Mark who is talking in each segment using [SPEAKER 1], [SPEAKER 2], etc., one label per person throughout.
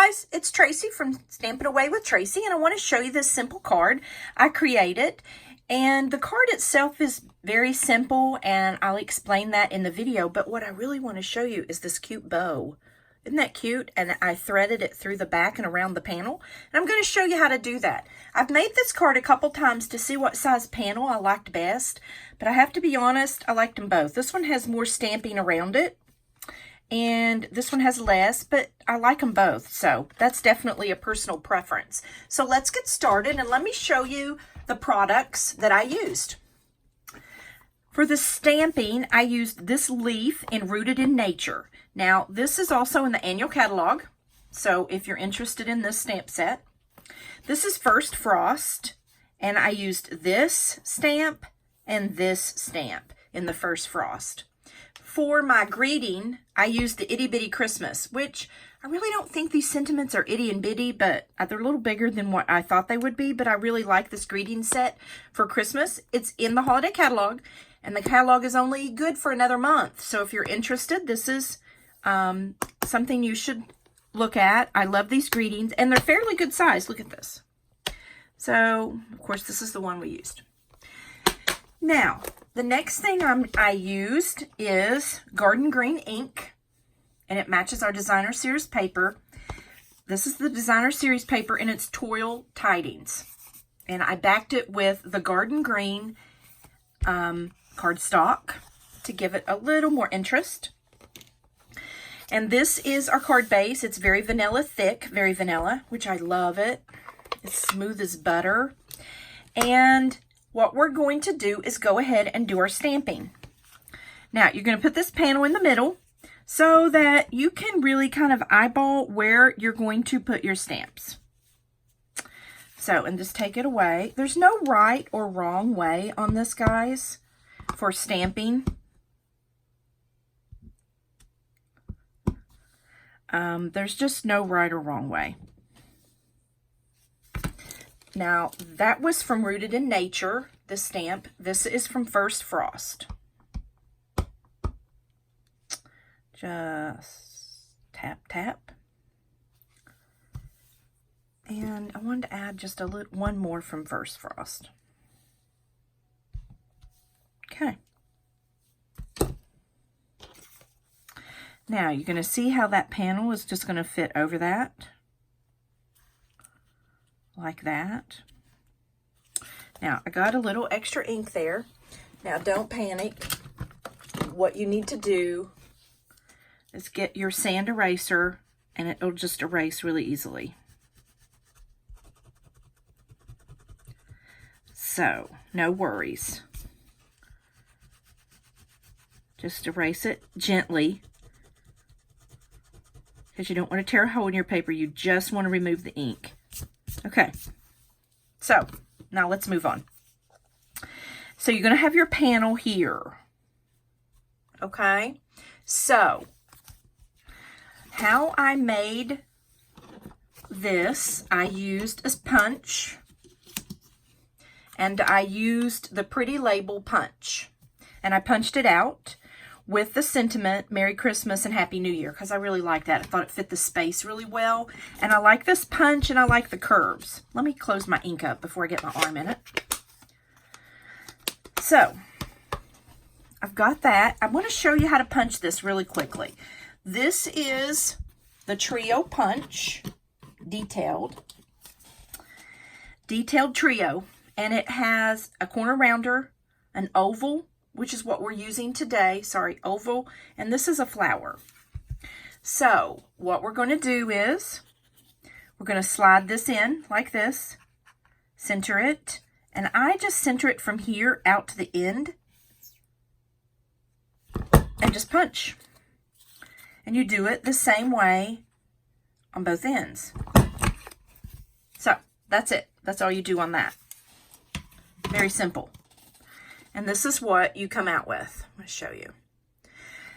[SPEAKER 1] guys, it's Tracy from Stampin' Away with Tracy, and I want to show you this simple card I created. And the card itself is very simple, and I'll explain that in the video, but what I really want to show you is this cute bow. Isn't that cute? And I threaded it through the back and around the panel, and I'm going to show you how to do that. I've made this card a couple times to see what size panel I liked best, but I have to be honest, I liked them both. This one has more stamping around it, and this one has less, but I like them both, so that's definitely a personal preference. So let's get started, and let me show you the products that I used. For the stamping, I used this leaf in Rooted in Nature. Now, this is also in the annual catalog, so if you're interested in this stamp set. This is First Frost, and I used this stamp and this stamp in the First Frost. For my greeting, I used the Itty Bitty Christmas, which I really don't think these sentiments are itty and bitty, but they're a little bigger than what I thought they would be, but I really like this greeting set for Christmas. It's in the holiday catalog, and the catalog is only good for another month. So if you're interested, this is something you should look at. I love these greetings, and they're fairly good size. Look at this. So, of course, this is the one we used. Now, the next thing I used is Garden Green ink, and it matches our Designer Series paper. This is the Designer Series paper, and it's Toile Tidings. And I backed it with the Garden Green cardstock to give it a little more interest. And this is our card base. It's very vanilla thick, very vanilla, which I love it. It's smooth as butter. And what we're going to do is go ahead and do our stamping. Now, you're going to put this panel in the middle so that you can really kind of eyeball where you're going to put your stamps. So, and just take it away. There's no right or wrong way on this, guys, for stamping. There's just no right or wrong way. Now, that was from Rooted in Nature, the stamp. This is from First Frost. Just tap, tap. And I wanted to add just one more from First Frost. Okay. Now, you're going to see how that panel is just going to fit over that. Like that. Now, I got a little extra ink there. Now, don't panic. What you need to do is get your sand eraser, and it'll just erase really easily. So, no worries. Just erase it gently, because you don't want to tear a hole in your paper. You just want to remove the ink. Okay, so now let's move on. So you're going to have your panel here. Okay, so how I made this, I used a punch, and I used the Pretty Label punch, and I punched it out with the sentiment, Merry Christmas and Happy New Year, because I really like that. I thought it fit the space really well. And I like this punch, and I like the curves. Let me close my ink up before I get my arm in it. So, I've got that. I want to show you how to punch this really quickly. This is the Trio Punch, detailed trio. And it has a corner rounder, an oval, which is what we're using today. Sorry, oval. And this is a flower. So what we're going to do is we're going to slide this in like this, center it, and I just center it from here out to the end and just punch. And you do it the same way on both ends. So that's it. That's all you do on that. Very simple. And this is what you come out with. I'm going to show you.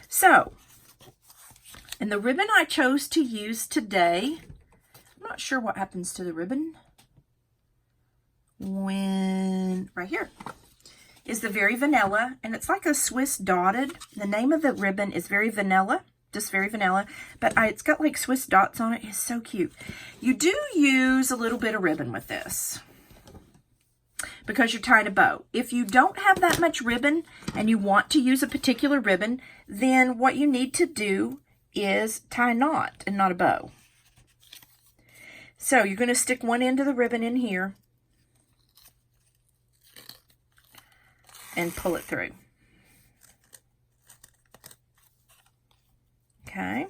[SPEAKER 1] So, and the ribbon I chose to use today, I'm not sure what happens to the ribbon. Right here is the Very Vanilla, and it's like a Swiss dotted. The name of the ribbon is Very Vanilla, just very vanilla, but it's got like Swiss dots on it. It's so cute. You do use a little bit of ribbon with this because you're tying a bow. If you don't have that much ribbon and you want to use a particular ribbon, then what you need to do is tie a knot and not a bow. So you're going to stick one end of the ribbon in here and pull it through. Okay.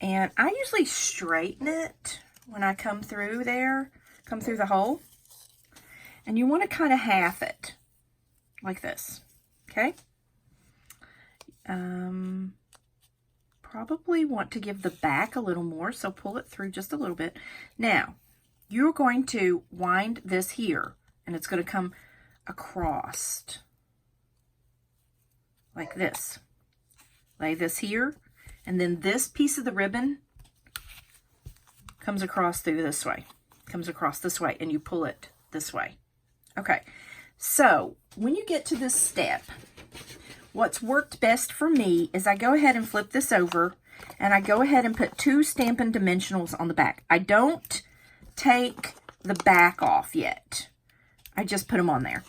[SPEAKER 1] And I usually straighten it when I come through there, come through the hole. And you want to kind of half it like this. Okay. Probably want to give the back a little more, so pull it through just a little bit. Now, you're going to wind this here, and it's going to come across like this. Lay this here, and then this piece of the ribbon comes across through this way, comes across this way, and you pull it this way. Okay, so when you get to this step, what's worked best for me is I go ahead and flip this over, and I go ahead and put 2 Stampin' Dimensionals on the back. I don't take the back off yet. I just put them on there.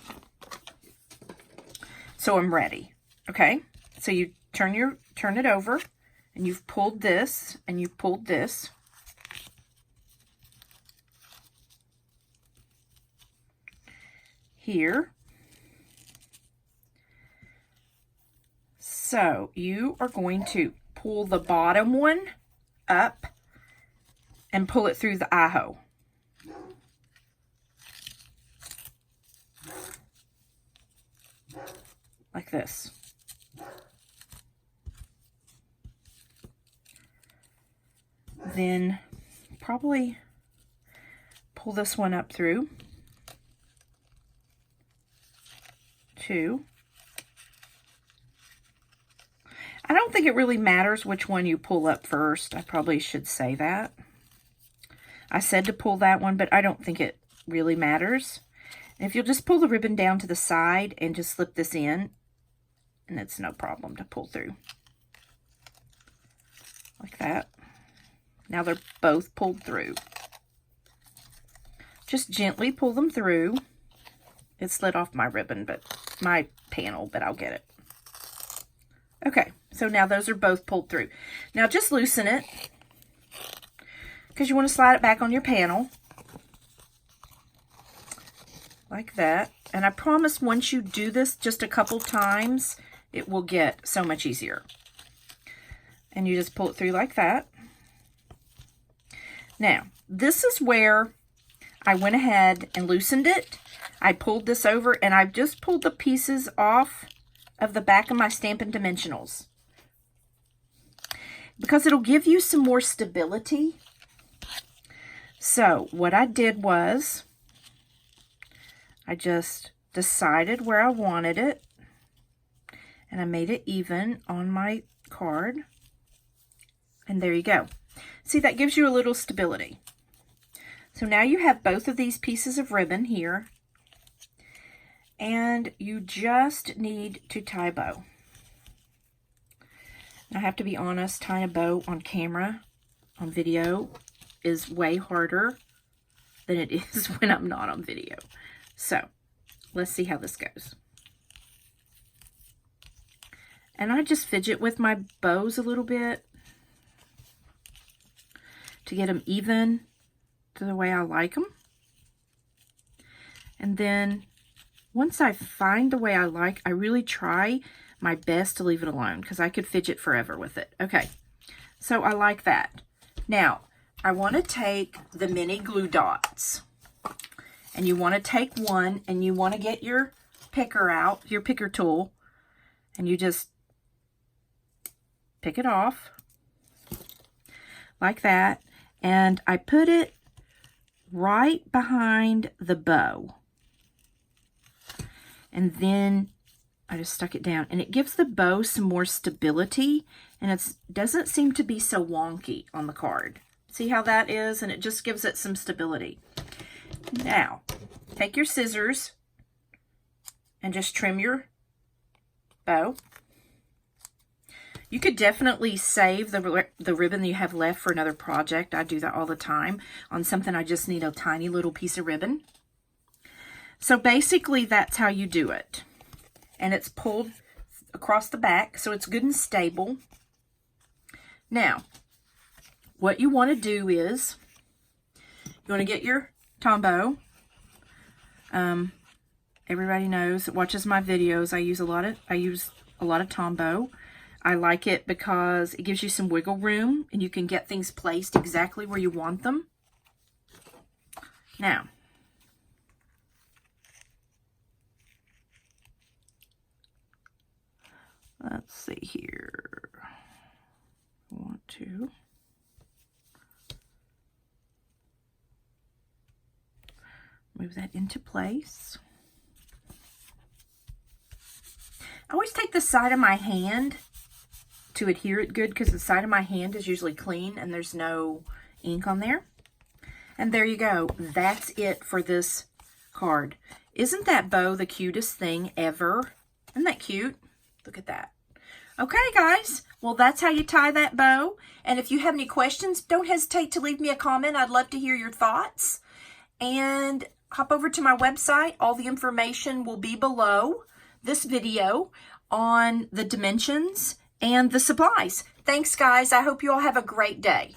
[SPEAKER 1] So I'm ready. Okay, so you turn it over, and you've pulled this, and you've pulled this. Here. So you are going to pull the bottom one up and pull it through the eye hole. Like this. Then probably pull this one up through. 2. I don't think it really matters which one you pull up first. I probably should say that. I said to pull that one, but I don't think it really matters. If you'll just pull the ribbon down to the side and just slip this in, and it's no problem to pull through. Like that. Now they're both pulled through. Just gently pull them through. It slid off my ribbon, but my panel, but I'll get it. Okay, so now those are both pulled through. Now just loosen it, because you want to slide it back on your panel. Like that. And I promise once you do this just a couple times, it will get so much easier. And you just pull it through like that. Now, this is where I went ahead and loosened it. I pulled this over, and I've just pulled the pieces off of the back of my Stampin' Dimensionals, because it'll give you some more stability. So what I did was I just decided where I wanted it, and I made it even on my card, and there you go. See, that gives you a little stability. So now you have both of these pieces of ribbon here, and you just need to tie a bow. I have to be honest, tying a bow on camera, on video, is way harder than it is when I'm not on video. So, let's see how this goes. And I just fidget with my bows a little bit to get them even to the way I like them. And then once I find the way I like, I really try my best to leave it alone, because I could fidget forever with it. Okay, so I like that. Now, I want to take the mini glue dots. And you want to take one, and you want to get your picker out, your picker tool, and you just pick it off like that. And I put it right behind the bow. And then I just stuck it down, and it gives the bow some more stability, and it doesn't seem to be so wonky on the card. See how that is? And it just gives it some stability. Now, take your scissors and just trim your bow. You could definitely save the ribbon that you have left for another project. I do that all the time on something I just need a tiny little piece of ribbon. So basically that's how you do it. And it's pulled across the back so it's good and stable. Now, what you want to do is you want to get your Tombow. Everybody knows that watches my videos. I use a lot of Tombow. I like it because it gives you some wiggle room and you can get things placed exactly where you want them. Now, let's see here. I want to move that into place. I always take the side of my hand to adhere it good because the side of my hand is usually clean and there's no ink on there. And there you go. That's it for this card. Isn't that bow the cutest thing ever? Isn't that cute? Look at that. Okay, guys. Well, that's how you tie that bow. And if you have any questions, don't hesitate to leave me a comment. I'd love to hear your thoughts. And hop over to my website. All the information will be below this video on the dimensions and the supplies. Thanks, guys. I hope you all have a great day.